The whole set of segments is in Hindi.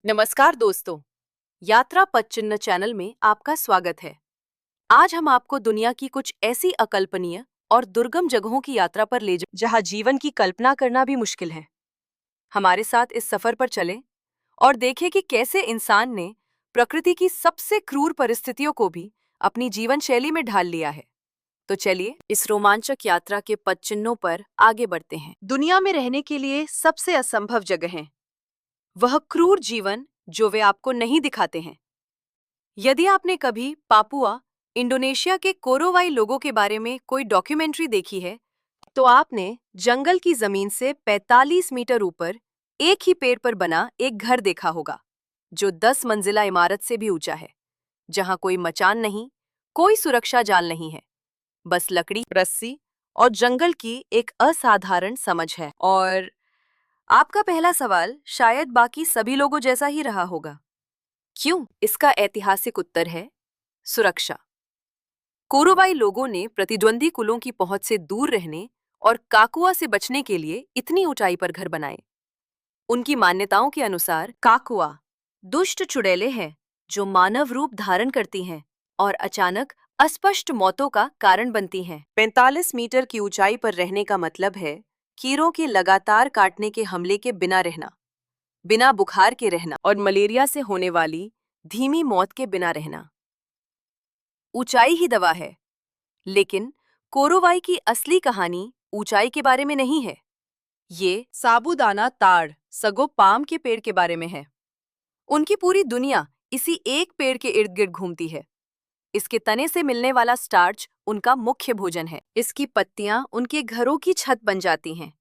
नमस्कार दोस्तों, यात्रा पदचिन्ह चैनल में आपका स्वागत है। आज हम आपको दुनिया की कुछ ऐसी अकल्पनीय और दुर्गम जगहों की यात्रा पर ले जहां जीवन की कल्पना करना भी मुश्किल है। हमारे साथ इस सफर पर चलें और देखें कि कैसे इंसान ने प्रकृति की सबसे क्रूर परिस्थितियों को भी अपनी जीवन शैली में ढाल लिया है। तो चलिए इस रोमांचक यात्रा के पदचिन्हों पर आगे बढ़ते हैं। दुनिया में रहने के लिए सबसे असंभव जगहें, वह क्रूर जीवन जो वे आपको नहीं दिखाते हैं। यदि आपने कभी पापुआ इंडोनेशिया के कोरोवाई लोगों के बारे में कोई डॉक्यूमेंट्री देखी है, तो आपने जंगल की जमीन से 45 मीटर ऊपर एक ही पेड़ पर बना एक घर देखा होगा, जो 10 मंजिला इमारत से भी ऊंचा है, जहां कोई मचान नहीं, कोई सुरक्षा जाल नहीं है, बस लकड़ी, रस्सी और जंगल की एक असाधारण समझ है। और आपका पहला सवाल शायद बाकी सभी लोगों जैसा ही रहा होगा, क्यों? इसका ऐतिहासिक उत्तर है सुरक्षा। कोरोवाई लोगों ने प्रतिद्वंदी कुलों की पहुंच से दूर रहने और काकुआ से बचने के लिए इतनी ऊंचाई पर घर बनाए। उनकी मान्यताओं के अनुसार काकुआ दुष्ट चुड़ैलें हैं जो मानव रूप धारण करती हैं और अचानक अस्पष्ट मौतों का कारण बनती हैं। 45 मीटर की ऊंचाई पर रहने का मतलब है कीड़ों के लगातार काटने के हमले के बिना रहना, बिना बुखार के रहना और मलेरिया से होने वाली धीमी मौत के बिना रहना। ऊंचाई ही दवा है, लेकिन कोरोवाई की असली कहानी ऊंचाई के बारे में नहीं है। ये साबूदाना ताड़ सगो पाम के पेड़ के बारे में है। उनकी पूरी दुनिया इसी एक पेड़ के इर्द गिर्द घूमती है। इसके तने से मिलने वाला स्टार्च उनका मुख्य भोजन है। इसकी पत्तियां उनके घरों की छत बन जाती हैं।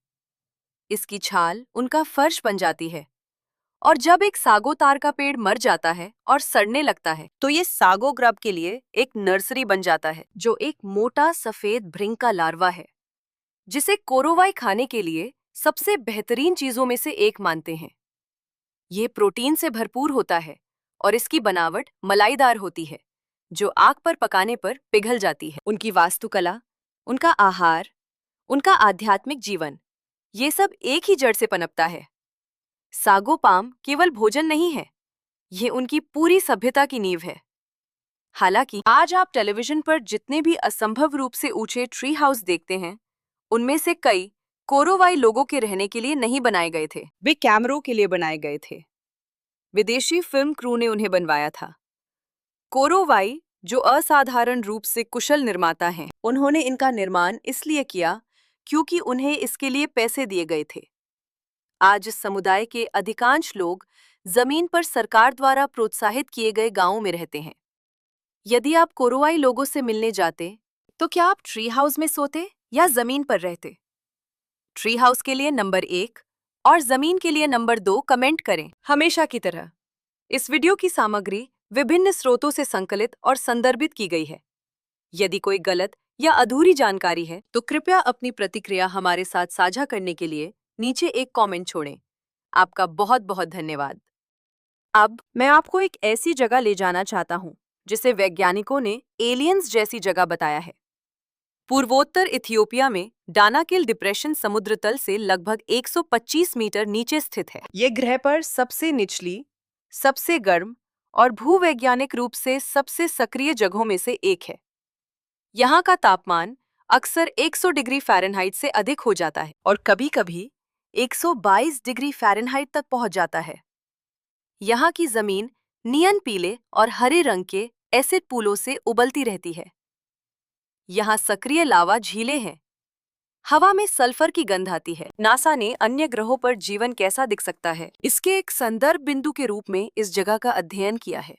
इसकी छाल उनका फर्श बन जाती है। और जब एक सागो तार का पेड़ मर जाता है और सड़ने लगता है, तो ये सागो ग्रब के लिए एक नर्सरी बन जाता है, जो एक मोटा सफेद भृंग का लार्वा है, जिसे कोरोवाई खाने के लिए सबसे बेहतरीन चीजों में से एक मानते हैं। ये प्रोटीन से भरपूर होता है और इसकी बनावट मलाईदार होती है, जो आग पर पकाने पर पिघल जाती है। उनकी वास्तुकला, उनका आहार, उनका आध्यात्मिक जीवन, ये सब एक ही जड़ से पनपता है। सागो पाम केवल भोजन नहीं है, ये उनकी पूरी सभ्यता की नींव है। हालांकि आज आप टेलीविजन पर जितने भी असंभव रूप से ऊंचे ट्री हाउस देखते हैं, उनमें से कई कोरोवाई लोगों के रहने के लिए नहीं बनाए गए थे, वे कैमरों के लिए बनाए गए थे। विदेशी फिल्म क्रू ने उन्हें बनवाया था। कोरोवाई, जो असाधारण रूप से कुशल निर्माता हैं, उन्होंने इनका निर्माण इसलिए किया क्योंकि उन्हें इसके लिए पैसे दिए गए थे। आज इस समुदाय के अधिकांश लोग जमीन पर सरकार द्वारा प्रोत्साहित किए गए गांवों में रहते हैं। यदि आप कोरोवाई लोगों से मिलने जाते, तो क्या आप ट्री हाउस में सोते या जमीन पर रहते? ट्री हाउस के लिए नंबर 1 और जमीन के लिए नंबर 2 कमेंट करें। हमेशा की तरह इस वीडियो की सामग्री विभिन्न स्रोतों से संकलित और संदर्भित की गई है। यदि कोई गलत या अधूरी जानकारी है, तो कृपया अपनी प्रतिक्रिया हमारे साथ साझा करने के लिए नीचे एक कमेंट छोड़ें। आपका बहुत बहुत धन्यवाद। अब मैं आपको एक ऐसी जगह ले जाना चाहता हूं जिसे वैज्ञानिकों ने एलियंस जैसी जगह बताया है। पूर्वोत्तर इथियोपिया में डानाकिल डिप्रेशन समुद्र तल से लगभग 125 मीटर नीचे स्थित है। ये ग्रह पर सबसे निचली, सबसे गर्म और भूवैज्ञानिक रूप से सबसे सक्रिय जगहों में से एक है। यहाँ का तापमान अक्सर 100 डिग्री फ़ारेनहाइट से अधिक हो जाता है और कभी-कभी 122 डिग्री फ़ारेनहाइट तक पहुँच जाता है। यहाँ की जमीन नियन पीले और हरे रंग के एसिड पूलों से उबलती रहती है। यहाँ सक्रिय लावा झीलें हैं। हवा में सल्फर की गंध आती है। नासा ने अन्य ग्रहों पर जीवन कैसा दिख सकता है, इसके एक संदर्भ बिंदु के रूप में इस जगह का अध्ययन किया है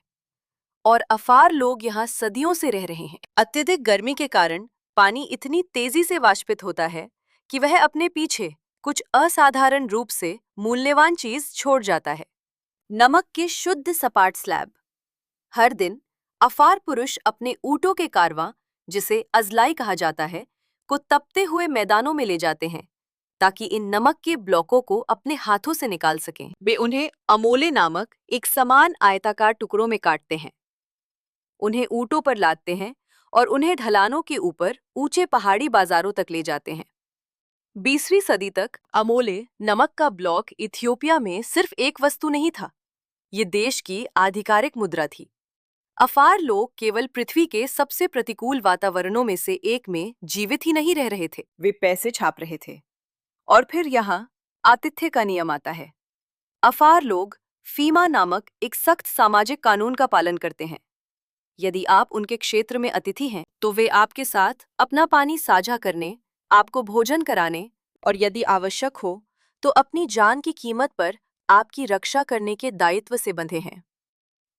और अफार लोग यहाँ सदियों से रह रहे हैं। अत्यधिक गर्मी के कारण पानी इतनी तेजी से वाष्पित होता है कि वह अपने पीछे कुछ असाधारण रूप से मूल्यवान चीज छोड़ जाता है। नमक के शुद्ध सपाट स्लैब। हर दिन अफार पुरुष अपने ऊँटों के कारवां, जिसे अजलाई कहा जाता है, को तपते हुए मैदानों में ले जाते हैं ताकि इन नमक के ब्लॉकों को अपने हाथों से निकाल सकें। वे उन्हें अमोले नामक एक समान आयताकार टुकड़ों में काटते हैं, उन्हें ऊँटों पर लादते हैं और उन्हें ढलानों के ऊपर ऊंचे पहाड़ी बाजारों तक ले जाते हैं। 20वीं सदी तक अमोले नमक का ब्लॉक इथियोपिया में सिर्फ एक वस्तु नहीं था, ये देश की आधिकारिक मुद्रा थी। अफार लोग केवल पृथ्वी के सबसे प्रतिकूल वातावरणों में से एक में जीवित ही नहीं रह रहे थे, वे पैसे छाप रहे थे। और फिर यहाँ आतिथ्य का नियम आता है। अफार लोग फीमा नामक एक सख्त सामाजिक कानून का पालन करते हैं। यदि आप उनके क्षेत्र में अतिथि हैं, तो वे आपके साथ अपना पानी साझा करने, आपको भोजन कराने और यदि आवश्यक हो तो अपनी जान की कीमत पर आपकी रक्षा करने के दायित्व से बंधे हैं।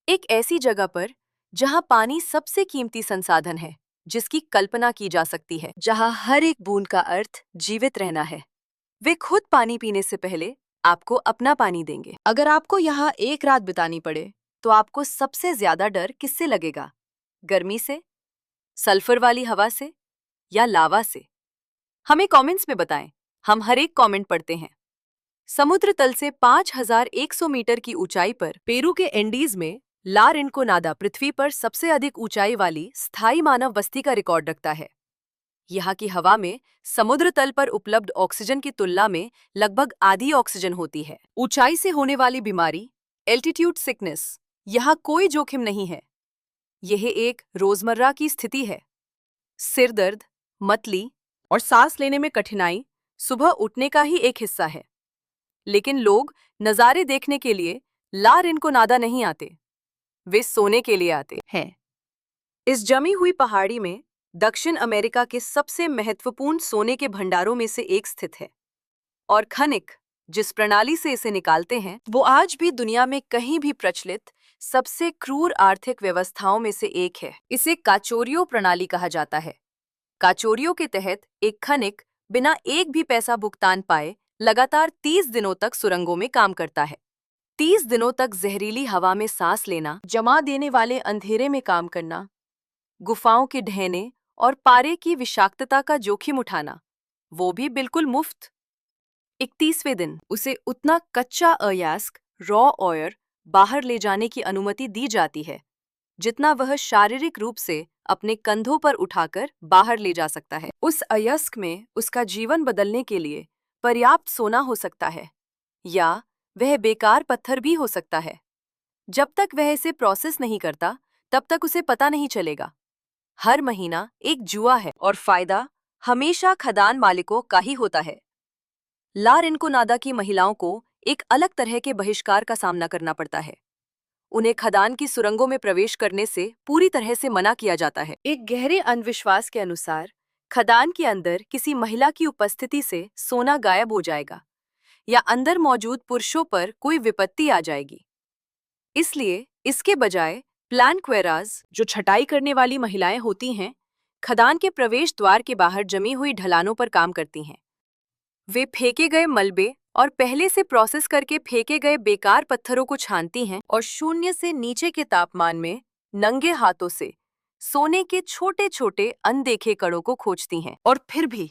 एक ऐसी जगह पर जहां पानी सबसे कीमती संसाधन है, जिसकी कल्पना की जा सकती है, जहां हर एक बूंद का अर्थ जीवित रहना है। वे खुद पानी पीने से पहले आपको अपना पानी देंगे। अगर आपको यहाँ एक रात बितानी पड़े, तो आपको सबसे ज्यादा डर किससे लगेगा? गर्मी से, सल्फर वाली हवा से या लावा से? हमें कमेंट्स में बताएं, हम हर एक कमेंट पढ़ते हैं। समुद्र तल से 5100 मीटर की ऊंचाई पर पेरू के एंडीज में ला रिन्कोनादा पृथ्वी पर सबसे अधिक ऊंचाई वाली स्थायी मानव बस्ती का रिकॉर्ड रखता है। यहाँ की हवा में समुद्र तल पर उपलब्ध ऑक्सीजन की तुलना में लगभग आधी ऑक्सीजन होती है। ऊंचाई से होने वाली बीमारी, एल्टीट्यूड सिकनेस, यहाँ कोई जोखिम नहीं है। यह एक रोजमर्रा की स्थिति है। सिर दर्द, मतली और सांस लेने में कठिनाई सुबह उठने का ही एक हिस्सा है। लेकिन लोग नज़ारे देखने के लिए ला रिन्कोनादा नहीं आते, वे सोने के लिए आते हैं। इस जमी हुई पहाड़ी में दक्षिण अमेरिका के सबसे महत्वपूर्ण सोने के भंडारों में से एक स्थित है और खनिक जिस प्रणाली से इसे निकालते हैं, वो आज भी दुनिया में कहीं भी प्रचलित सबसे क्रूर आर्थिक व्यवस्थाओं में से एक है। इसे काचोरियो प्रणाली कहा जाता है। काचोरियो के तहत एक खनिक बिना एक भी पैसा भुगतान पाए लगातार 30 दिनों तक सुरंगों में काम करता है। 30 दिनों तक जहरीली हवा में सांस लेना, जमा देने वाले अंधेरे में काम करना, गुफाओं के ढहने और पारे की विषाक्तता का जोखिम उठाना, वो भी बिल्कुल मुफ्त। 31वें दिन उसे उतना कच्चा अयस्क रॉ ऑयल बाहर ले जाने की अनुमति दी जाती है जितना वह शारीरिक रूप से अपने कंधों पर उठाकर बाहर ले जा सकता है। उस अयस्क में उसका जीवन बदलने के लिए पर्याप्त सोना हो सकता है या वह बेकार पत्थर भी हो सकता है। जब तक वह इसे प्रोसेस नहीं करता, तब तक उसे पता नहीं चलेगा। हर महीना एक जुआ है और फायदा हमेशा खदान मालिकों का ही होता है। ला रिन्कोनादा की महिलाओं को एक अलग तरह के बहिष्कार का सामना करना पड़ता है। उन्हें खदान की सुरंगों में प्रवेश करने से पूरी तरह से मना किया जाता है। एक गहरे अंधविश्वास के अनुसार खदान के अंदर किसी महिला की उपस्थिति से सोना गायब हो जाएगा या अंदर मौजूद पुरुषों पर कोई विपत्ति आ जाएगी। इसलिए इसके बजाय प्लानक्वेराज, जो छटाई करने वाली महिलाएं होती हैं, खदान के प्रवेश द्वार के बाहर जमी हुई ढलानों पर काम करती हैं। वे फेंके गए मलबे और पहले से प्रोसेस करके फेंके गए बेकार पत्थरों को छानती हैं और शून्य से नीचे के तापमान में नंगे हाथों से सोने के छोटे छोटे अनदेखे कणों को खोजती हैं। और फिर भी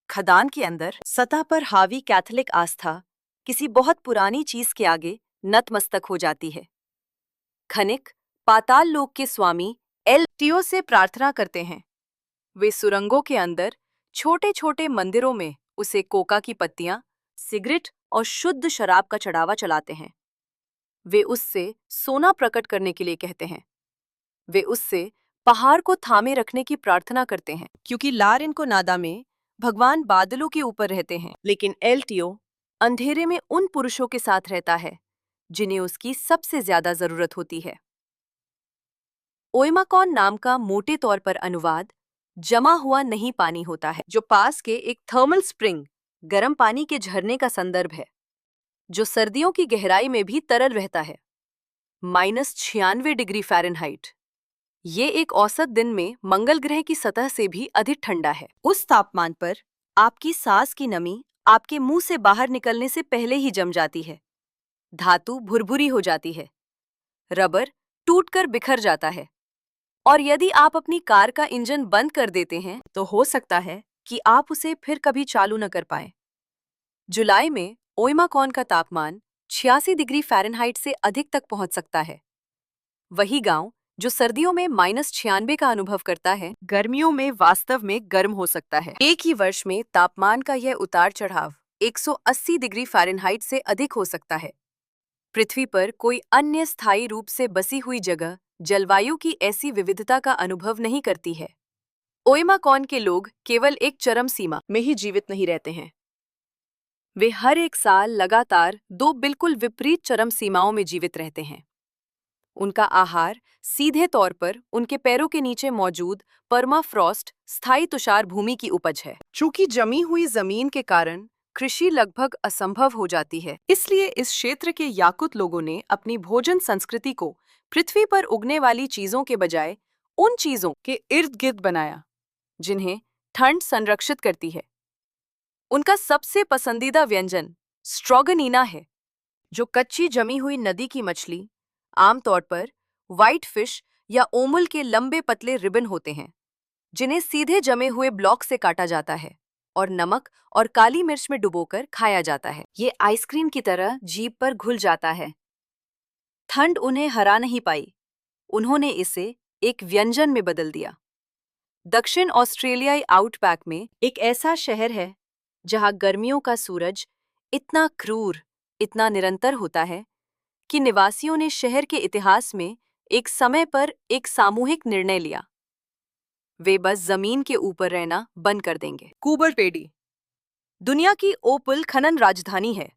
खदान के अंदर सतह पर हावी कैथोलिक आस्था किसी बहुत पुरानी चीज के आगे नतमस्तक हो जाती है। खनिक पाताल लोक के स्वामी एल से प्रार्थना करते हैं। वे सुरंगों के अंदर छोटे छोटे मंदिरों में उसे कोका की पत्तियां, सिगरेट और शुद्ध शराब का चढ़ावा चलाते हैं। वे उससे सोना प्रकट करने के लिए कहते हैं। वे उससे पहाड़ को थामे रखने की प्रार्थना करते हैं, क्योंकि ला रिन्कोनादा में भगवान बादलों के ऊपर रहते हैं, लेकिन एल अंधेरे में उन पुरुषों के साथ रहता है जिन्हें उसकी सबसे ज्यादा जरूरत होती है। ओइमाकॉन नाम का मोटे तौर पर अनुवाद जमा हुआ नहीं पानी होता है, जो पास के एक थर्मल स्प्रिंग, गर्म पानी के झरने का संदर्भ है, जो सर्दियों की गहराई में भी तरल रहता है। -96 डिग्री फ़ारेनहाइट। ये एक औसत दिन में मंगल ग्रह की सतह से भी अधिक ठंडा है। उस तापमान पर आपकी सांस की नमी आपके मुंह से बाहर निकलने से पहले ही जम जाती है। धातु भुरभुरी हो जाती है, रबर टूटकर बिखर जाता है और यदि आप अपनी कार का इंजन बंद कर देते हैं, तो हो सकता है कि आप उसे फिर कभी चालू न कर पाएं। जुलाई में ओइमाकॉन का तापमान 86 डिग्री फ़ारेनहाइट से अधिक तक पहुंच सकता है। वही गांव जो सर्दियों में -96 का अनुभव करता है, गर्मियों में वास्तव में गर्म हो सकता है। एक ही वर्ष में तापमान का यह उतार चढ़ाव 180 डिग्री फ़ारेनहाइट से अधिक हो सकता है। पृथ्वी पर कोई अन्य स्थायी रूप से बसी हुई जगह जलवायु की ऐसी विविधता का अनुभव नहीं करती है। ओइमाकॉन के लोग केवल एक चरम सीमा में ही जीवित नहीं रहते हैं। वे हर एक साल लगातार दो बिल्कुल विपरीत चरम सीमाओं में जीवित रहते हैं। उनका आहार सीधे तौर पर उनके पैरों के नीचे मौजूद परमाफ्रॉस्ट स्थायी तुषार भूमि की उपज है। चूंकि जमी हुई जमीन के कारण कृषि लगभग असंभव हो जाती है, इसलिए इस क्षेत्र के याकुत लोगों ने अपनी भोजन संस्कृति को पृथ्वी पर उगने वाली चीजों के बजाय उन चीजों के इर्द गिर्द बनाया जिन्हें ठंड संरक्षित करती है। उनका सबसे पसंदीदा व्यंजन स्ट्रोगनीना है, जो कच्ची जमी हुई नदी की मछली, आमतौर पर व्हाइट फिश या ओमुल के लंबे पतले रिबन होते हैं, जिन्हें सीधे जमे हुए ब्लॉक से काटा जाता है और नमक और काली मिर्च में डुबोकर खाया जाता है। ये आइसक्रीम की तरह जीभ पर घुल जाता है। ठंड उन्हें हरा नहीं पाई, उन्होंने इसे एक व्यंजन में बदल दिया। दक्षिण ऑस्ट्रेलियाई आउटबैक में एक ऐसा शहर है जहां गर्मियों का सूरज इतना क्रूर, इतना निरंतर होता है कि निवासियों ने शहर के इतिहास में एक समय पर एक सामूहिक निर्णय लिया। वे बस जमीन के ऊपर रहना बंद कर देंगे। कूबर पेडी दुनिया की ओपल खनन राजधानी है,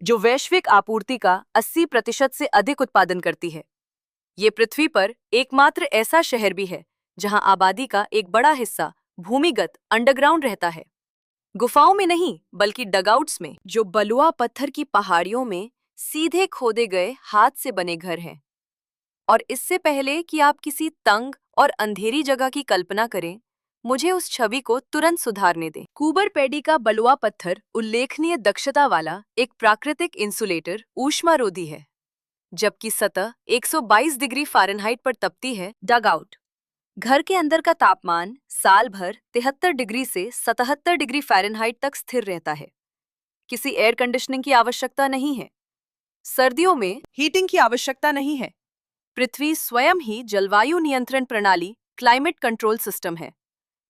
जो वैश्विक आपूर्ति का 80% से अधिक उत्पादन करती है। ये पृथ्वी पर एकमात्र ऐसा शहर भी है जहां आबादी का एक बड़ा हिस्सा भूमिगत अंडरग्राउंड रहता है। गुफाओं में नहीं, बल्कि डगआउट्स में, जो बलुआ पत्थर की पहाड़ियों में सीधे खोदे गए हाथ से बने घर हैं। और इससे पहले कि आप किसी तंग और अंधेरी जगह की कल्पना करें, मुझे उस छवि को तुरंत सुधारने दें। कूबर पेडी का बलुआ पत्थर उल्लेखनीय दक्षता वाला एक प्राकृतिक इंसुलेटर ऊष्मारोधी है, जबकि सतह 122 डिग्री फ़ारेनहाइट पर तपती है। डगआउट घर के अंदर का तापमान साल भर 73 डिग्री से 77 डिग्री फ़ारेनहाइट तक स्थिर रहता है। किसी एयर कंडीशनिंग की आवश्यकता नहीं है। सर्दियों में हीटिंग की आवश्यकता नहीं है। पृथ्वी स्वयं ही जलवायु नियंत्रण प्रणाली, क्लाइमेट कंट्रोल सिस्टम है।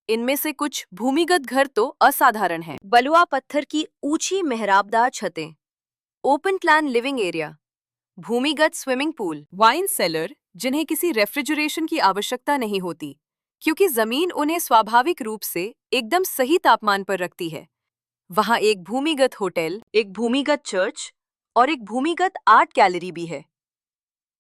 इनमें से कुछ भूमिगत घर तो असाधारण हैं। बलुआ पत्थर की ऊंची मेहराबदार छतें, ओपन प्लान लिविंग एरिया, भूमिगत स्विमिंग पूल, वाइन सेलर जिन्हें किसी रेफ्रिजरेशन की आवश्यकता नहीं होती, क्योंकि जमीन उन्हें स्वाभाविक रूप से एकदम सही तापमान पर रखती है। वहां एक भूमिगत होटल, एक भूमिगत चर्च और एक भूमिगत आर्ट गैलरी भी है।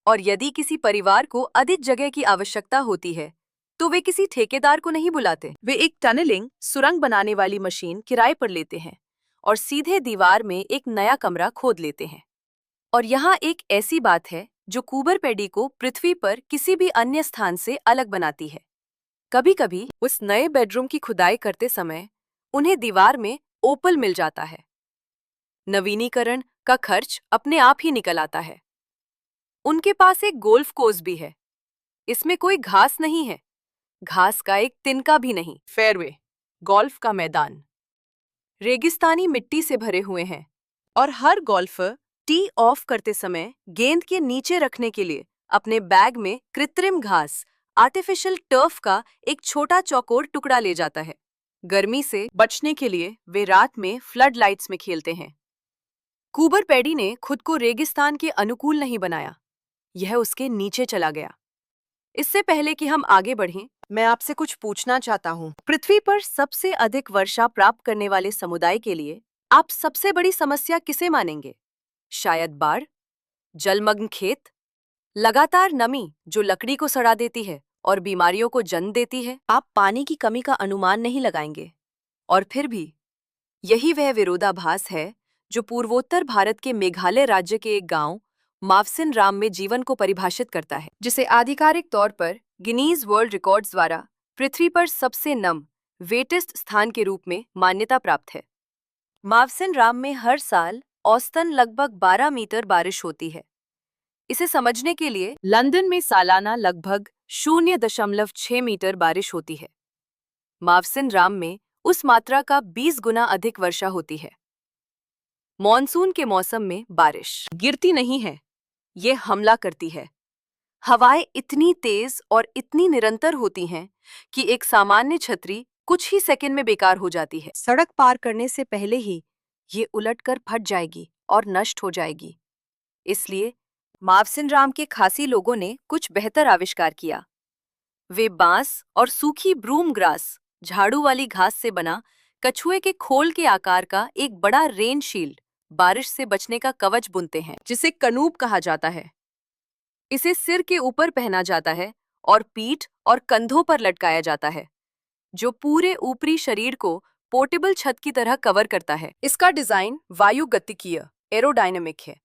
और यदि किसी परिवार को अधिक जगह की आवश्यकता होती है, तो वे किसी ठेकेदार को नहीं बुलाते। वे एक टनलिंग सुरंग बनाने वाली मशीन किराए पर लेते हैं और सीधे दीवार में एक नया कमरा खोद लेते हैं। और यहाँ एक ऐसी बात है जो कूबर पेडी को पृथ्वी पर किसी भी अन्य स्थान से अलग बनाती है। कभी-कभी उस नए बेडरूम की खुदाई करते समय उन्हें दीवार में ओपल मिल जाता है। नवीनीकरण का खर्च अपने आप ही निकल आता है। उनके पास एक गोल्फ कोर्स भी है। इसमें कोई घास नहीं है, घास का एक तिनका भी नहीं। फेयरवे, गोल्फ का मैदान, रेगिस्तानी मिट्टी से भरे हुए हैं और हर गोल्फर टी ऑफ करते समय गेंद के नीचे रखने के लिए अपने बैग में कृत्रिम घास, आर्टिफिशियल टर्फ का एक छोटा चौकोर टुकड़ा ले जाता है। गर्मी से बचने के लिए वे रात में फ्लड लाइट्स में खेलते हैं। कूबर पेडी ने खुद को रेगिस्तान के अनुकूल नहीं बनाया, यह उसके नीचे चला गया। इससे पहले कि हम आगे बढ़ें, मैं आपसे कुछ पूछना चाहता हूँ। पृथ्वी पर सबसे अधिक वर्षा प्राप्त करने वाले समुदाय के लिए आप सबसे बड़ी समस्या किसे मानेंगे? शायद बाढ़, जलमग्न खेत, लगातार नमी जो लकड़ी को सड़ा देती है और बीमारियों को जन्म देती है। आप पानी की कमी का अनुमान नहीं लगाएंगे। और फिर भी यही वह विरोधाभास है जो पूर्वोत्तर भारत के मेघालय राज्य के एक गांव मावसिन राम में जीवन को परिभाषित करता है, जिसे आधिकारिक तौर पर गिनीज वर्ल्ड रिकॉर्ड्स द्वारा पृथ्वी पर सबसे नम, वेटेस्ट स्थान के रूप में मान्यता प्राप्त है। मावसिन राम में हर साल औसतन लगभग 12 मीटर बारिश होती है। इसे समझने के लिए लंदन में सालाना लगभग 0.6 मीटर बारिश होती है। मावसिन राम में उस मात्रा का 20 गुना अधिक वर्षा होती है। मॉनसून के मौसम में बारिश गिरती नहीं है, ये हमला करती है। हवाएं इतनी तेज और इतनी निरंतर होती हैं कि एक सामान्य छतरी कुछ ही सेकंड में बेकार हो जाती है। सड़क पार करने से पहले ही ये उलटकर फट जाएगी और नष्ट हो जाएगी। इसलिए मावसिन राम के खासी लोगों ने कुछ बेहतर आविष्कार किया। वे बांस और सूखी ब्रूम ग्रास, झाड़ू वाली घास से बना कछुए के खोल के आकार का एक बड़ा रेन शील्ड, बारिश से बचने का कवच बुनते हैं, जिसे कनूप कहा जाता है। इसे सिर के ऊपर पहना जाता है और पीठ और कंधों पर लटकाया जाता है, जो पूरे ऊपरी शरीर को पोर्टेबल छत की तरह कवर करता है। इसका डिजाइन वायुगतिकीय एरोडायनेमिक है,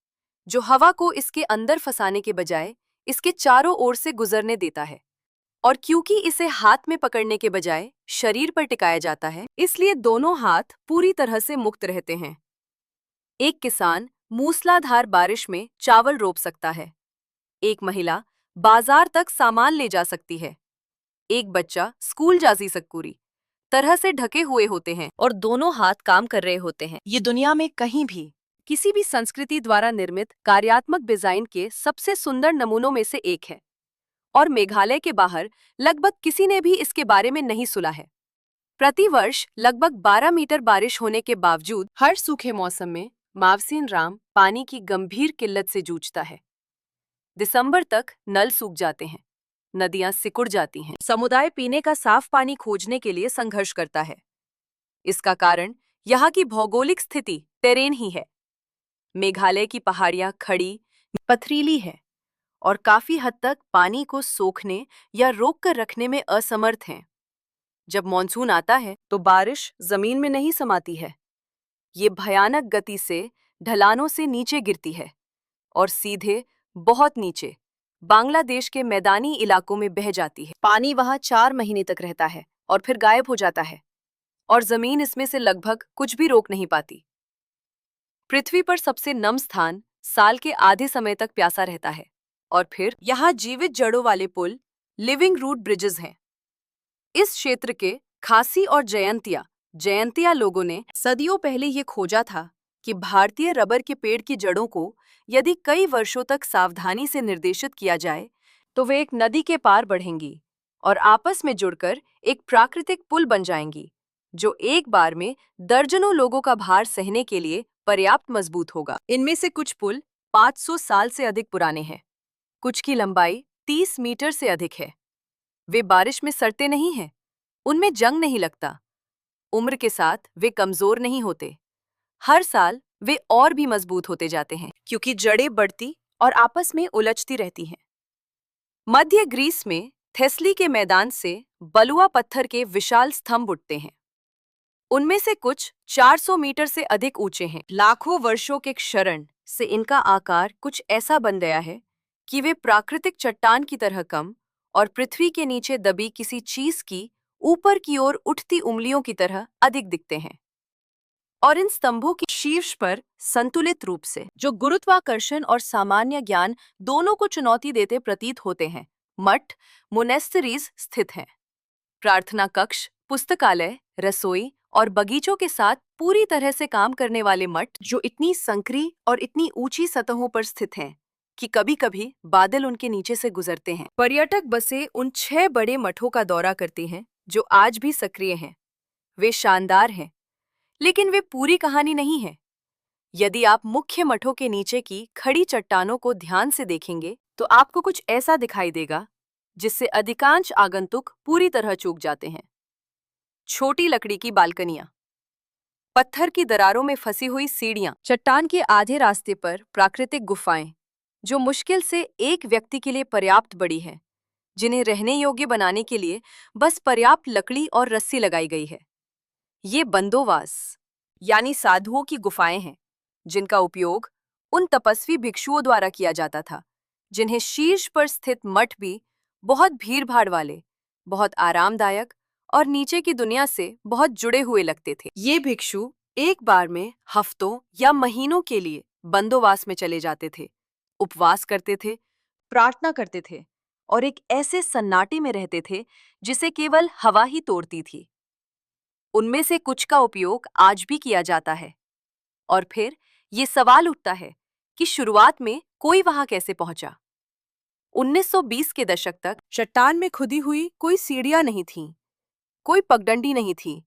जो हवा को इसके अंदर फंसाने के बजाय इसके चारों ओर से गुजरने देता है। और क्योंकि इसे हाथ में पकड़ने के बजाय शरीर पर टिकाया जाता है, इसलिए दोनों हाथ पूरी तरह से मुक्त रहते हैं। एक किसान मूसलाधार बारिश में चावल रोप सकता है। एक महिला बाजार तक सामान ले जा सकती है। एक बच्चा स्कूल जा सकूरी तरह से ढके हुए होते हैं और दोनों हाथ काम कर रहे होते हैं। ये दुनिया में कहीं भी किसी भी संस्कृति द्वारा निर्मित कार्यात्मक डिजाइन के सबसे सुंदर नमूनों में से एक है, और मेघालय के बाहर लगभग किसी ने भी इसके बारे में नहीं सुना है। प्रतिवर्ष लगभग 12 मीटर बारिश होने के बावजूद हर सूखे मौसम में मावसिन राम पानी की गंभीर किल्लत से जूझता है। दिसंबर तक नल सूख जाते हैं, नदियां सिकुड़ जाती हैं, समुदाय पीने का साफ पानी खोजने के लिए संघर्ष करता है। इसका कारण यहाँ की भौगोलिक स्थिति, टेरेन ही है। मेघालय की पहाड़ियां खड़ी, पथरीली है और काफी हद तक पानी को सोखने या रोक कर रखने में असमर्थ हैं। जब मॉनसून आता है तो बारिश जमीन में नहीं समाती है। ये भयानक गति से ढलानों से नीचे गिरती है और सीधे बहुत नीचे बांग्लादेश के मैदानी इलाकों में बह जाती है। पानी वहां 4 महीने तक रहता है और फिर गायब हो जाता है, और जमीन इसमें से लगभग कुछ भी रोक नहीं पाती। पृथ्वी पर सबसे नम स्थान साल के आधे समय तक प्यासा रहता है, और फिर यहाँ जीवित जड़ों वाले पुल, लिविंग रूट ब्रिजेस हैं। इस क्षेत्र के खासी और जयंतिया लोगों ने सदियों पहले ये खोजा था कि भारतीय रबर के पेड़ की जड़ों को यदि कई वर्षों तक सावधानी से निर्देशित किया जाए तो वे एक नदी के पार बढ़ेंगी और आपस में जुड़कर एक प्राकृतिक पुल बन जाएंगी, जो एक बार में दर्जनों लोगों का भार सहने के लिए पर्याप्त मजबूत होगा। इनमें से कुछ पुल 500 साल से अधिक पुराने हैं, कुछ की लंबाई 30 मीटर से अधिक है। वे बारिश में सड़ते नहीं हैं, उनमें जंग नहीं लगता। उम्र के साथ वे कमजोर नहीं होते। हर साल वे और भी मजबूत होते जाते हैं, क्योंकि जड़ें बढ़ती और आपस में उलझती रहती हैं। मध्य ग्रीस में थेस्ली के मैदान से बलुआ पत्थर के विशाल स्तंभ उठते हैं। उनमें से कुछ 400 मीटर से अधिक ऊंचे हैं। लाखों वर्षों के क्षरण से इनका आकार कुछ ऐसा बन गया है कि वे प्राकृतिक चट्टान की तरह कम और पृथ्वी के नीचे दबी किसी चीज की ऊपर की ओर उठती उंगलियों की तरह अधिक दिखते हैं। और इन स्तंभों के शीर्ष पर संतुलित रूप से, जो गुरुत्वाकर्षण और सामान्य ज्ञान दोनों को चुनौती देते प्रतीत होते हैं, मठ, मोनेस्टरीज स्थित हैं। प्रार्थना कक्ष, पुस्तकालय, रसोई और बगीचों के साथ पूरी तरह से काम करने वाले मठ, जो इतनी संकरी और इतनी ऊंची सतहों पर स्थित हैं कि कभी-कभी बादल उनके नीचे से गुजरते हैं। पर्यटक बसें उन 6 बड़े मठों का दौरा करती हैं, जो आज भी सक्रिय हैं। वे शानदार हैं, लेकिन वे पूरी कहानी नहीं है। यदि आप मुख्य मठों के नीचे की खड़ी चट्टानों को ध्यान से देखेंगे तो आपको कुछ ऐसा दिखाई देगा जिससे अधिकांश आगंतुक पूरी तरह चूक जाते हैं। छोटी लकड़ी की बालकनियां, पत्थर की दरारों में फंसी हुई सीढ़ियां, चट्टान के आधे रास्ते पर प्राकृतिक गुफाएं, जो मुश्किल से एक व्यक्ति के लिए पर्याप्त बड़ी है, जिन्हें रहने योग्य बनाने के लिए बस पर्याप्त लकड़ी और रस्सी लगाई गई है। ये बंदोवास यानी साधुओं की गुफाएं हैं, जिनका उपयोग उन तपस्वी भिक्षुओं द्वारा किया जाता था, जिन्हें शीर्ष पर स्थित मठ भी बहुत भीड़-भाड़ वाले, बहुत आरामदायक और नीचे की दुनिया से बहुत जुड़े हुए लगते थे। ये भिक्षु एक बार में हफ्तों या महीनों के लिए बंदोवास में चले जाते थे, उपवास करते थे, प्रार्थना करते थे और एक ऐसे सन्नाटे में रहते थे जिसे केवल हवा ही तोड़ती थी। उनमें से कुछ का उपयोग आज भी किया जाता है, और फिर ये सवाल उठता है कि शुरुआत में कोई वहां कैसे पहुंचा। 1920 के दशक तक चट्टान में खुदी हुई कोई सीढ़ियां नहीं थीं, कोई पगडंडी नहीं थी,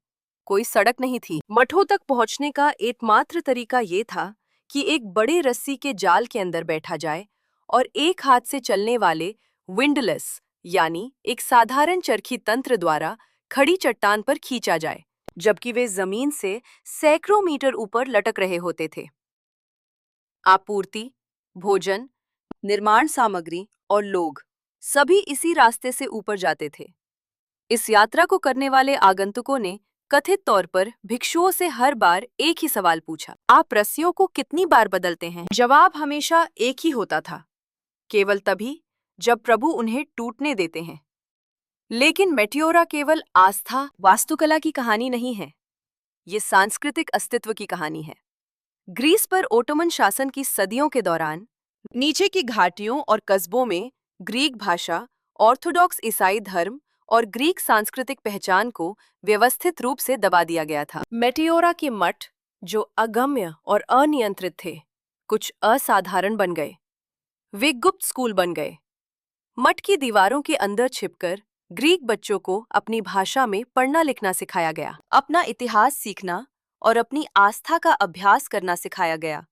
कोई सड़क नहीं थी। मठों तक पहुंचने का एकमात्र तरीका ये था कि एक बड़े रस्सी के जाल के अंदर बैठा जाए और एक हाथ से चलने वाले विंडलेस यानी एक साधारण चरखी तंत्र द्वारा खड़ी चट्टान पर खींचा जाए, जबकि वे जमीन से सैकड़ों मीटर ऊपर लटक रहे होते थे। आपूर्ति, भोजन, निर्माण सामग्री और लोग सभी इसी रास्ते से ऊपर जाते थे। इस यात्रा को करने वाले आगंतुकों ने कथित तौर पर भिक्षुओं से हर बार एक ही सवाल पूछा, आप रस्सियों को कितनी बार बदलते हैं? जवाब हमेशा एक ही होता था, केवल तभी जब प्रभु उन्हें टूटने देते हैं। लेकिन मेटिओरा केवल आस्था, वास्तुकला की कहानी नहीं है, ये सांस्कृतिक अस्तित्व की कहानी है। ग्रीस पर ओटोमन शासन की सदियों के दौरान नीचे की घाटियों और कस्बों में ग्रीक भाषा, ऑर्थोडॉक्स ईसाई धर्म और ग्रीक सांस्कृतिक पहचान को व्यवस्थित रूप से दबा दिया गया था। मेटिओरा के मठ, जो अगम्य और अनियंत्रित थे, कुछ असाधारण बन गए। वे गुप्त स्कूल बन गए। मठ की दीवारों के अंदर छिपकर ग्रीक बच्चों को अपनी भाषा में पढ़ना लिखना सिखाया गया, अपना इतिहास सीखना और अपनी आस्था का अभ्यास करना सिखाया गया।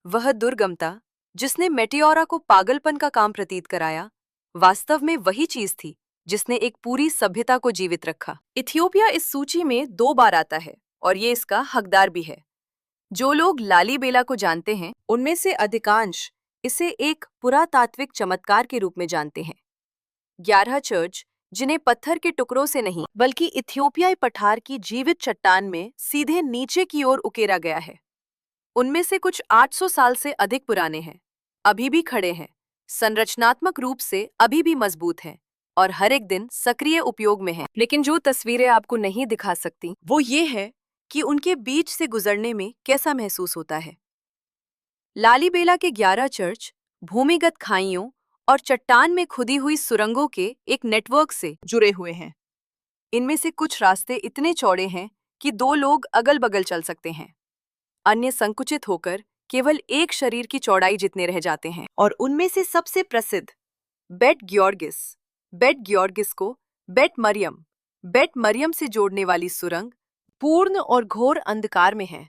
वह दुर्गमता जिसने मेटिओरा को पागलपन का काम प्रतीत कराया, वास्तव में वही चीज थी जिसने एक पूरी सभ्यता को जीवित रखा। इथियोपिया इस सूची में 2 बार आता है और ये इसका हकदार भी है। जो लोग लालीबेला को जानते हैं, उनमें से अधिकांश इसे एक पुरातात्विक चमत्कार के रूप में जानते हैं। 11 चर्च, जिन्हें पत्थर के टुकड़ों से नहीं बल्कि इथियोपियाई पठार की जीवित चट्टान में सीधे नीचे की ओर उकेरा गया है। उनमें से कुछ 800 साल से अधिक पुराने हैं, अभी भी खड़े हैं, संरचनात्मक रूप से अभी भी मजबूत हैं और हर एक दिन सक्रिय उपयोग में हैं। लेकिन जो तस्वीरें आपको नहीं दिखा सकती, वो ये है कि उनके बीच से गुजरने में कैसा महसूस होता है। लालीबेला के 11 चर्च भूमिगत खाइयों और चट्टान में खुदी हुई सुरंगों के एक नेटवर्क से जुड़े हुए हैं। इनमें से कुछ रास्ते इतने चौड़े हैं कि 2 लोग अगल बगल चल सकते हैं। अन्य संकुचित होकर केवल एक शरीर की चौड़ाई जितने रह जाते हैं। और उनमें से सबसे प्रसिद्ध बेट गियोर्गिस को बेट मरियम से जोड़ने वाली सुरंग पूर्ण और घोर अंधकार में है।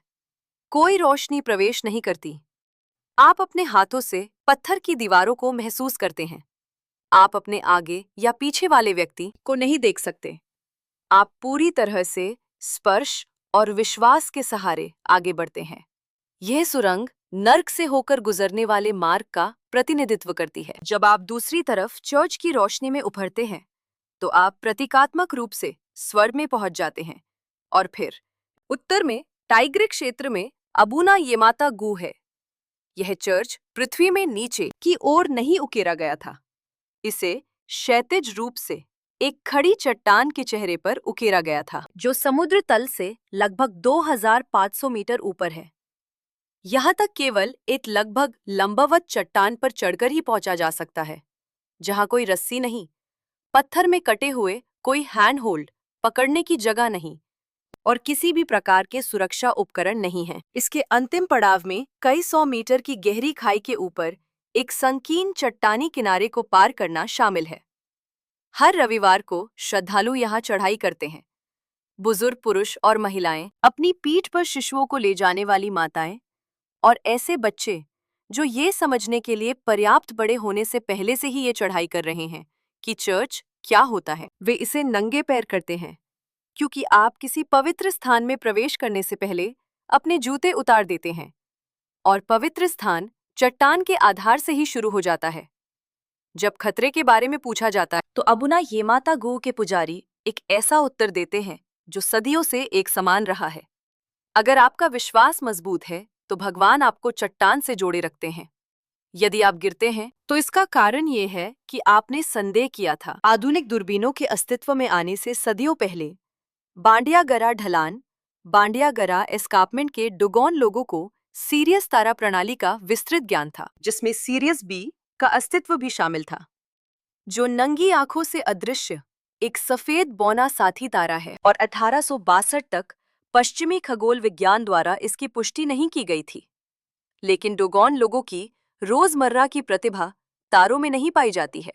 कोई रोशनी प्रवेश नहीं करती। आप अपने हाथों से पत्थर की दीवारों को महसूस करते हैं। आप अपने आगे या पीछे वाले व्यक्ति को नहीं देख सकते। आप पूरी तरह से स्पर्श और विश्वास के सहारे आगे बढ़ते हैं। यह सुरंग नर्क से होकर गुजरने वाले मार्ग का प्रतिनिधित्व करती है। जब आप दूसरी तरफ चर्च की रोशनी में उभरते हैं, तो आप प्रतीकात्मक रूप से स्वर्ग में पहुंच जाते हैं। और फिर उत्तर में टाइग्रिक क्षेत्र में अबूना येमाता गू है। यह चर्च पृथ्वी में नीचे की ओर नहीं उकेरा गया था। इसे क्षैतिज रूप से एक खड़ी चट्टान के चेहरे पर उकेरा गया था, जो समुद्र तल से लगभग 2500 मीटर ऊपर है। यहाँ तक केवल एक लगभग लंबवत चट्टान पर चढ़कर ही पहुंचा जा सकता है, जहाँ कोई रस्सी नहीं, पत्थर में कटे हुए कोई हैंड होल्ड पकड़ने की जगह नहीं और किसी भी प्रकार के सुरक्षा उपकरण नहीं हैं। इसके अंतिम पड़ाव में कई 100 मीटर की गहरी खाई के ऊपर एक संकीर्ण चट्टानी किनारे को पार करना शामिल है। हर रविवार को श्रद्धालु यहाँ चढ़ाई करते हैं। बुजुर्ग पुरुष और महिलाएं, अपनी पीठ पर शिशुओं को ले जाने वाली माताएं और ऐसे बच्चे जो ये समझने के लिए पर्याप्त बड़े होने से पहले से ही ये चढ़ाई कर रहे हैं कि चर्च क्या होता है, वे इसे नंगे पैर करते हैं, क्योंकि आप किसी पवित्र स्थान में प्रवेश करने से पहले अपने जूते उतार देते हैं और पवित्र स्थान चट्टान के आधार से ही शुरू हो जाता है। जब खतरे के बारे में पूछा जाता है, तो अबुना येमाता गू के पुजारी एक ऐसा उत्तर देते हैं जो सदियों से एक समान रहा है। अगर आपका विश्वास मजबूत है, तो भगवान आपको चट्टान से जोड़े रखते हैं। यदि आप गिरते हैं, तो इसका कारण ये है कि आपने संदेह किया था। आधुनिक दूरबीनों के अस्तित्व में आने से सदियों पहले बांडियागरा ढलान, बांडियागरा एस्कार्पमेंट के डुगोन लोगों को सीरियस तारा प्रणाली का विस्तृत ज्ञान था, जिसमें सीरियस बी का अस्तित्व भी शामिल था, जो नंगी आंखों से अदृश्य एक सफेद बौना साथी तारा है। और 1862 तक पश्चिमी खगोल विज्ञान द्वारा इसकी पुष्टि नहीं की गई थी। लेकिन डुगोन लोगों की रोजमर्रा की प्रतिभा तारों में नहीं पाई जाती है।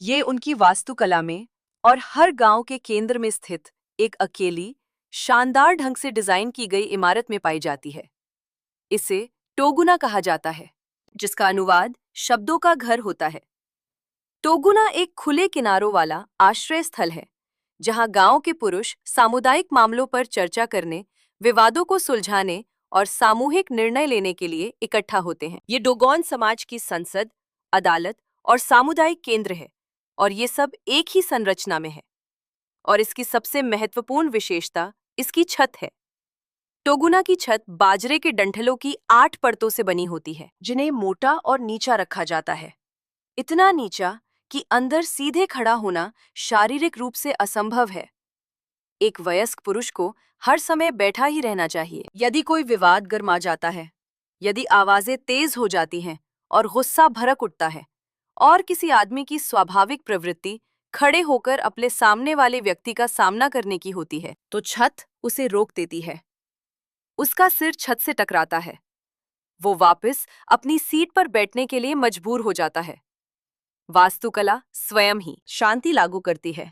ये उनकी वास्तुकला में और हर गांव के केंद्र में स्थित एक अकेली, शानदार ढंग से डिजाइन की गई इमारत में पाई जाती है। इसे टोगुना कहा जाता है, जिसका अनुवाद शब्दों का घर होता है। टोगुना एक खुले किनारों वाला आश्रय स्थल है, जहां गांव के पुरुष सामुदायिक मामलों पर चर्चा करने, विवादों को सुलझाने और सामूहिक निर्णय लेने के लिए इकट्ठा होते हैं। ये डोगोन समाज की संसद, अदालत और सामुदायिक केंद्र है, और ये सब एक ही संरचना में है। और इसकी सबसे महत्वपूर्ण विशेषता इसकी छत है। टोगुना की छत बाजरे के डंठलों की 8 परतों से बनी होती है, जिन्हें मोटा और नीचा रखा जाता है। इतना नीचा कि अंदर सीधे खड़ा होना शारीरिक रूप से असंभव है। एक वयस्क पुरुष को हर समय बैठा ही रहना चाहिए। यदि कोई विवाद गर्मा जाता है, यदि आवाजें तेज हो जाती हैं और गुस्सा भड़क उठता है, और किसी आदमी की स्वाभाविक प्रवृत्ति खड़े होकर अपने सामने वाले व्यक्ति का सामना करने की होती है, तो छत उसे रोक देती है। उसका सिर छत से टकराता है। वो वापस अपनी सीट पर बैठने के लिए मजबूर हो जाता है। वास्तुकला स्वयं ही शांति लागू करती है।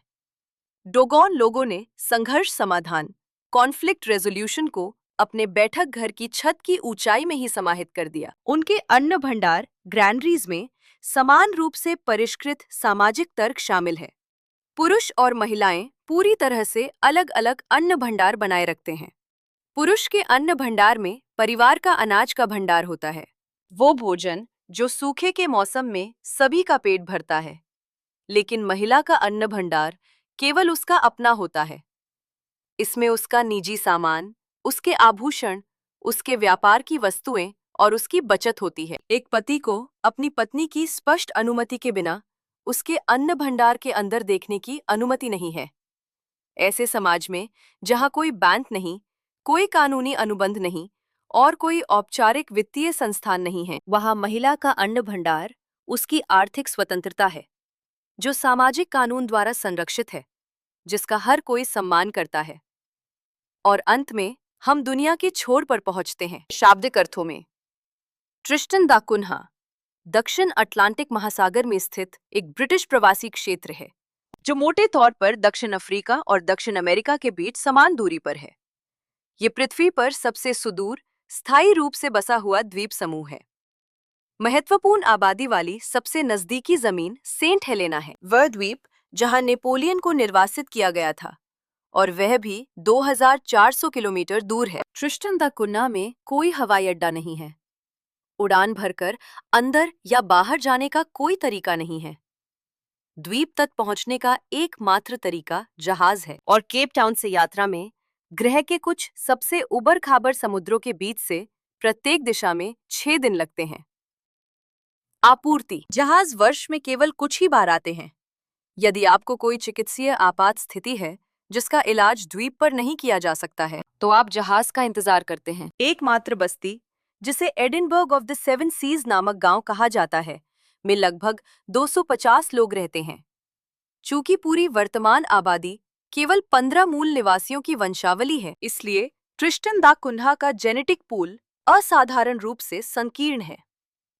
डोगोन लोगों ने संघर्ष समाधान, कॉन्फ्लिक्ट रेजोल्यूशन को अपने बैठक घर की छत की ऊंचाई में ही समाहित कर दिया। उनके अन्न भंडार ग्रैंडरीज में समान रूप से परिष्कृत सामाजिक तर्क शामिल है। पुरुष और महिलाएं पूरी तरह से अलग अलग अन्न भंडार बनाए रखते हैं। पुरुष के अन्न भंडार में परिवार का अनाज का भंडार होता है, वो भोजन जो सूखे के मौसम में सभी का पेट भरता है। लेकिन महिला का अन्न भंडार केवल उसका अपना होता है। इसमें उसका निजी सामान, उसके आभूषण, उसके व्यापार की वस्तुएं और उसकी बचत होती है। एक पति को अपनी पत्नी की स्पष्ट अनुमति के बिना उसके अन्न भंडार के अंदर देखने की अनुमति नहीं है। ऐसे समाज में जहां कोई बैंक नहीं, कोई कानूनी अनुबंध नहीं और कोई औपचारिक वित्तीय संस्थान नहीं है, वहां महिला का अन्न भंडार उसकी आर्थिक स्वतंत्रता है, जो सामाजिक कानून द्वारा संरक्षित है, जिसका हर कोई सम्मान करता है। और अंत में हम दुनिया के छोर पर पहुंचते हैं। शाब्दिक अर्थों में ट्रिस्टन दा कुन्हा दक्षिण अटलांटिक महासागर में स्थित एक ब्रिटिश प्रवासी क्षेत्र है, जो मोटे तौर पर दक्षिण अफ्रीका और दक्षिण अमेरिका के बीच समान दूरी पर है। ये पृथ्वी पर सबसे सुदूर, स्थायी रूप से बसा हुआ द्वीप समूह है। महत्वपूर्ण आबादी वाली सबसे नजदीकी जमीन सेंट हेलेना है, वह द्वीप जहां नेपोलियन को निर्वासित किया गया था, और वह भी 2400 किलोमीटर दूर है। ट्रिस्टन दा कुन्हा में कोई हवाई अड्डा नहीं है। उड़ान भरकर अंदर या बाहर जाने का कोई तरीका नहीं है। द्वीप तक पहुंचने का एकमात्र तरीका जहाज है, और केप टाउन से यात्रा में ग्रह के कुछ सबसे उबड़ खाबड़ समुद्रों के बीच से प्रत्येक दिशा में 6 दिन लगते हैं। आपूर्ति जहाज वर्ष में केवल कुछ ही बार आते हैं। यदि आपको कोई चिकित्सीय आपात स्थिति है जिसका इलाज द्वीप पर नहीं किया जा सकता है, तो आप जहाज का इंतजार करते हैं। एकमात्र बस्ती, जिसे Edinburgh of the seven seas नामक गांव कहा जाता है, में लगभग 250 लोग रहते हैं। चूंकि पूरी वर्तमान आबादी केवल 15 मूल निवासियों की वंशावली है, इसलिए ट्रिस्टन दा कुन्हा का जेनेटिक पूल असाधारण रूप से संकीर्ण है।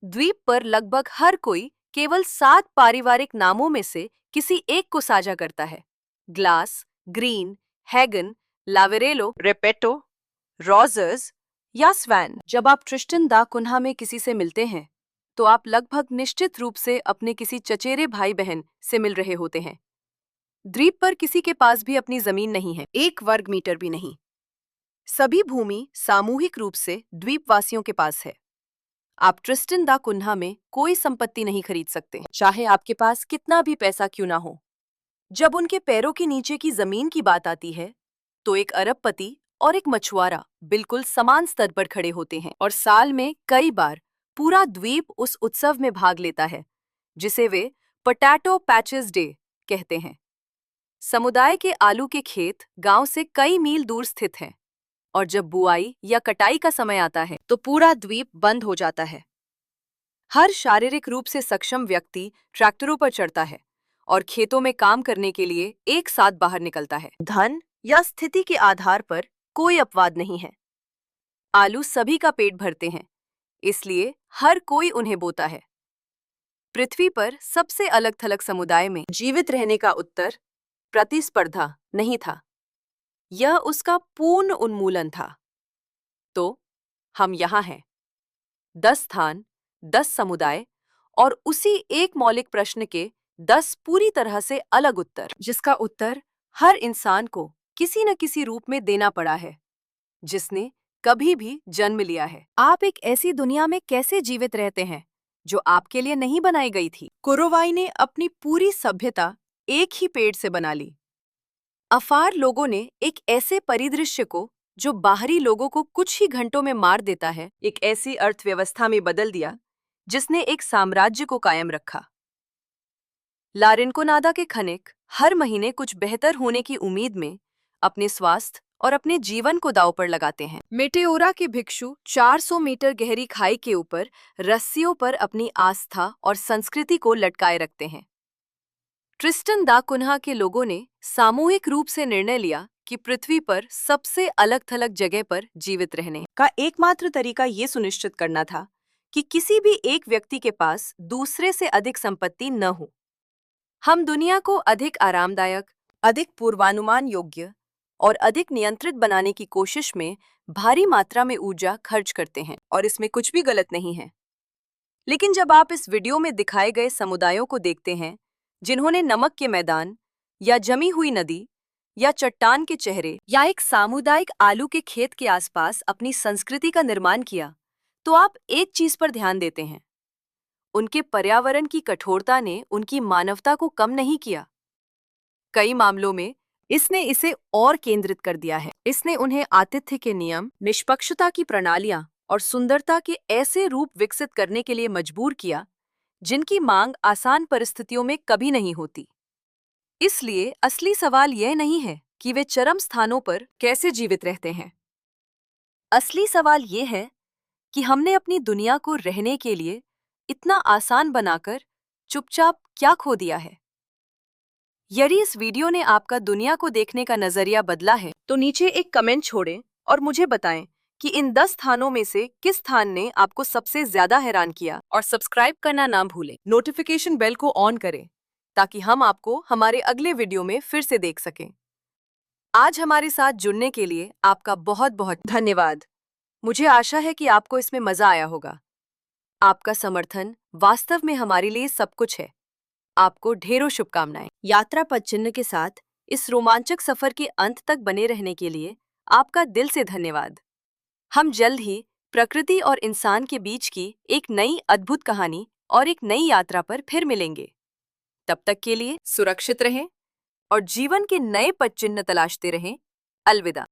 द्वीप पर लगभग हर कोई केवल 7 पारिवारिक नामों में से किसी एक को साझा करता है: ग्लास, ग्रीन, हैगन, लावेरेलो, रेपेटो, रोजर्स या स्वैन। जब आप ट्रिस्टन दा कुन्हा में किसी से मिलते हैं, तो आप लगभग निश्चित रूप से अपने किसी चचेरे भाई बहन से मिल रहे होते हैं। द्वीप पर किसी के पास भी अपनी जमीन नहीं है, 1 वर्ग मीटर भी नहीं। सभी भूमि सामूहिक रूप से द्वीपवासियों के पास है। आप ट्रिस्टन दा कुन्हा में कोई संपत्ति नहीं खरीद सकते, चाहे आपके पास कितना भी पैसा क्यों ना हो। जब उनके पैरों के नीचे की जमीन की बात आती है, तो एक अरबपति और एक मछुआरा बिल्कुल समान स्तर पर खड़े होते हैं, और साल में कई बार पूरा द्वीप उस उत्सव में भाग लेता है जिसे वे पोटैटो पैचेस डे कहते हैं। समुदाय के आलू के खेत गांव से कई मील दूर स्थित हैं, और जब बुआई या कटाई का समय आता है, तो पूरा द्वीप बंद हो जाता है। हर शारीरिक रूप से सक्षम व्यक्ति ट्रैक्टरों पर चढ़ता है और खेतों में काम करने के लिए एक साथ बाहर निकलता है। धन या स्थिति के आधार पर कोई अपवाद नहीं है। आलू सभी का पेट भरते हैं, इसलिए हर कोई उन्हें बोता है। पृथ्वी पर सबसे अलग थलग समुदाय में जीवित रहने का उत्तर प्रतिस्पर्धा नहीं था, यह उसका पूर्ण उन्मूलन था। तो हम यहाँ हैं। 10 स्थान, 10 समुदाय और उसी एक मौलिक प्रश्न के 10 पूरी तरह से अलग उत्तर, जिसका उत्तर हर इंसान को किसी न किसी रूप में देना पड़ा है, जिसने कभी भी जन्म लिया है। आप एक ऐसी दुनिया में कैसे जीवित रहते हैं जो आपके लिए नहीं बनाई गई थी? कोरोवाई ने अपनी पूरी सभ्यता एक ही पेड़ से बना ली। अफार लोगों ने एक ऐसे परिदृश्य को जो बाहरी लोगों को कुछ ही घंटों में मार देता है, एक ऐसी अर्थव्यवस्था में बदल दिया जिसने एक साम्राज्य को कायम रखा। लारिन्कोनादा के खनिक हर महीने कुछ बेहतर होने की उम्मीद में अपने स्वास्थ्य और अपने जीवन को दांव पर लगाते हैं। मेटेओरा के भिक्षु 400 मीटर गहरी खाई के ऊपर रस्सियों पर अपनी आस्था और संस्कृति को लटकाए रखते हैं। ट्रिस्टन दा कुन्हा के लोगों ने सामूहिक रूप से निर्णय लिया कि पृथ्वी पर सबसे अलग-थलग जगह पर जीवित रहने का एकमात्र तरीका ये सुनिश्चित करना था कि किसी भी एक व्यक्ति के पास दूसरे से अधिक संपत्ति न हो। हम दुनिया को अधिक आरामदायक, अधिक पूर्वानुमान योग्य और अधिक नियंत्रित बनाने की कोशिश में भारी मात्रा में ऊर्जा खर्च करते हैं और इसमें कुछ भी गलत नहीं है। लेकिन जब आप इस वीडियो में दिखाए गए समुदायों को देखते हैं जिन्होंने नमक के मैदान या जमी हुई नदी या चट्टान के चेहरे या एक सामुदायिक आलू के खेत के आसपास अपनी संस्कृति का निर्माण किया, तो आप एक चीज पर ध्यान देते हैं। उनके पर्यावरण की कठोरता ने उनकी मानवता को कम नहीं किया। कई मामलों में इसने इसे और केंद्रित कर दिया है। इसने उन्हें आतिथ्य के नियम, निष्पक्षता की प्रणालियां और सुंदरता के ऐसे रूप विकसित करने के लिए मजबूर किया जिनकी मांग आसान परिस्थितियों में कभी नहीं होती। इसलिए असली सवाल यह नहीं है कि वे चरम स्थानों पर कैसे जीवित रहते हैं। असली सवाल यह है कि हमने अपनी दुनिया को रहने के लिए इतना आसान बनाकर चुपचाप क्या खो दिया है। यदि इस वीडियो ने आपका दुनिया को देखने का नजरिया बदला है तो नीचे एक कमेंट छोड़ें और मुझे बताएं कि इन 10 स्थानों में से किस स्थान ने आपको सबसे ज्यादा हैरान किया। और सब्सक्राइब करना ना भूलें। नोटिफिकेशन बेल को ऑन करें ताकि हम आपको हमारे अगले वीडियो में फिर से देख सकें। आज हमारे साथ जुड़ने के लिए आपका बहुत बहुत धन्यवाद। मुझे आशा है कि आपको इसमें मजा आया होगा। आपका समर्थन वास्तव में हमारे लिए सब कुछ है। आपको ढेरों शुभकामनाएं। यात्रा पद चिन्ह के साथ इस रोमांचक सफर के अंत तक बने रहने के लिए आपका दिल से धन्यवाद। हम जल्द ही प्रकृति और इंसान के बीच की एक नई अद्भुत कहानी और एक नई यात्रा पर फिर मिलेंगे। तब तक के लिए सुरक्षित रहें और जीवन के नए पद चिन्ह तलाशते रहें। अलविदा।